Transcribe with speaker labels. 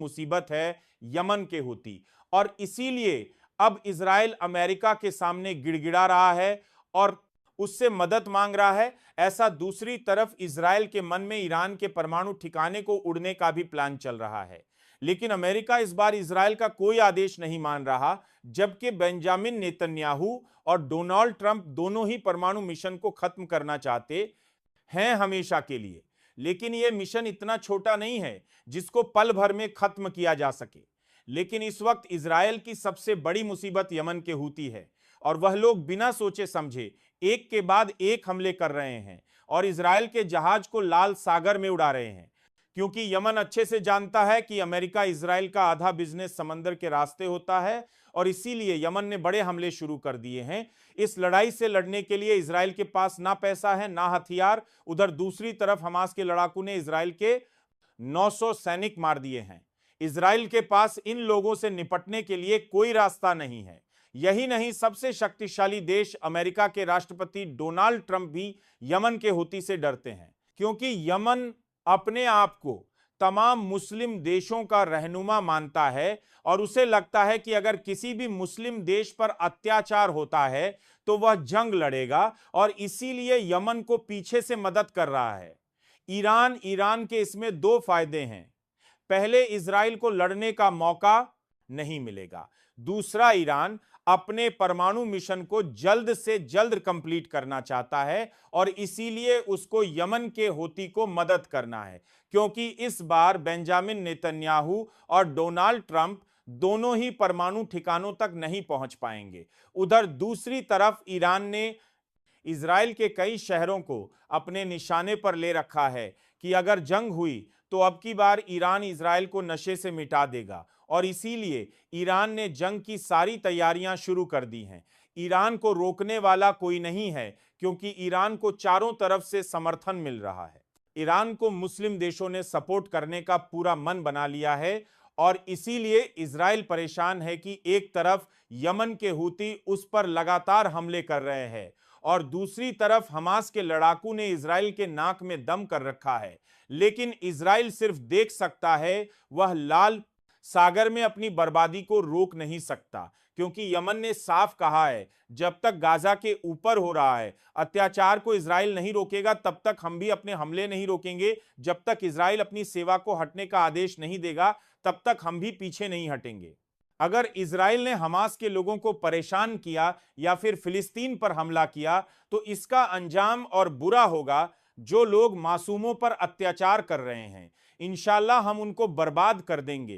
Speaker 1: मुसीबत है यमन के हूती, और इसीलिए अब इजराइल अमेरिका के सामने गिड़गिड़ा रहा है और उससे मदद मांग रहा है। ऐसा दूसरी तरफ इजराइल के मन में ईरान के परमाणु ठिकाने को उड़ने का भी प्लान चल रहा है, लेकिन अमेरिका इस बार इजराइल का कोई आदेश नहीं मान रहा, जबकि बेंजामिन नेतन्याहू और डोनाल्ड ट्रंप दोनों ही परमाणु मिशन को खत्म करना चाहते हैं हमेशा के लिए। लेकिन यह मिशन इतना छोटा नहीं है जिसको पल भर में खत्म किया जा सके। लेकिन इस वक्त इजराइल की सबसे बड़ी मुसीबत यमन के हूती है, और वह लोग बिना सोचे समझे एक के बाद एक हमले कर रहे हैं और इजराइल के जहाज को लाल सागर में उड़ा रहे हैं, क्योंकि यमन अच्छे से जानता है कि अमेरिका इजराइल का आधा बिजनेस समंदर के रास्ते होता है, और इसीलिए यमन ने बड़े हमले शुरू कर दिए हैं। इस लड़ाई से लड़ने के लिए इजराइल के पास ना पैसा है ना हथियार। उधर दूसरी तरफ हमास के लड़ाकू ने इजराइल के 900 सैनिक मार दिए हैं। इजराइल के पास इन लोगों से निपटने के लिए कोई रास्ता नहीं है। यही नहीं, सबसे शक्तिशाली देश अमेरिका के राष्ट्रपति डोनाल्ड ट्रंप भी यमन के हूती से डरते हैं, क्योंकि यमन अपने आप को तमाम मुस्लिम देशों का रहनुमा मानता है और उसे लगता है कि अगर किसी भी मुस्लिम देश पर अत्याचार होता है तो वह जंग लड़ेगा, और इसीलिए यमन को पीछे से मदद कर रहा है। ईरान के इसमें दो फायदे हैं। पहले, इजराइल को लड़ने का मौका नहीं मिलेगा। दूसरा, ईरान अपने परमाणु मिशन को जल्द से जल्द कंप्लीट करना चाहता है और इसीलिए उसको यमन के हूती को मदद करना है, क्योंकि इस बार बेंजामिन नेतन्याहू और डोनाल्ड ट्रंप दोनों ही परमाणु ठिकानों तक नहीं पहुंच पाएंगे। उधर दूसरी तरफ ईरान ने इजराइल के कई शहरों को अपने निशाने पर ले रखा है कि अगर जंग हुई तो अब की बार ईरान इजराइल को नशे से मिटा देगा, और इसीलिए ईरान ने जंग की सारी तैयारियां शुरू कर दी हैं। ईरान को रोकने वाला कोई नहीं है, क्योंकि ईरान को चारों तरफ से समर्थन मिल रहा है। ईरान को मुस्लिम देशों ने सपोर्ट करने का पूरा मन बना लिया है, और इसीलिए इजराइल परेशान है कि एक तरफ यमन के हूती उस पर लगातार हमले कर रहे हैं और दूसरी तरफ हमास के लड़ाकू ने इजराइल के नाक में दम कर रखा है। लेकिन इजराइल सिर्फ देख सकता है, वह लाल सागर में अपनी बर्बादी को रोक नहीं सकता, क्योंकि यमन ने साफ कहा है, जब तक गाजा के ऊपर हो रहा है अत्याचार को इजराइल नहीं रोकेगा, तब तक हम भी अपने हमले नहीं रोकेंगे। जब तक इजराइल अपनी सेवा को हटने का आदेश नहीं देगा, तब तक हम भी पीछे नहीं हटेंगे। अगर इजराइल ने हमास के लोगों को परेशान किया या फिर फिलिस्तीन पर हमला किया, तो इसका अंजाम और बुरा होगा। जो लोग मासूमों पर अत्याचार कर रहे हैं, इंशाल्लाह हम उनको बर्बाद कर देंगे।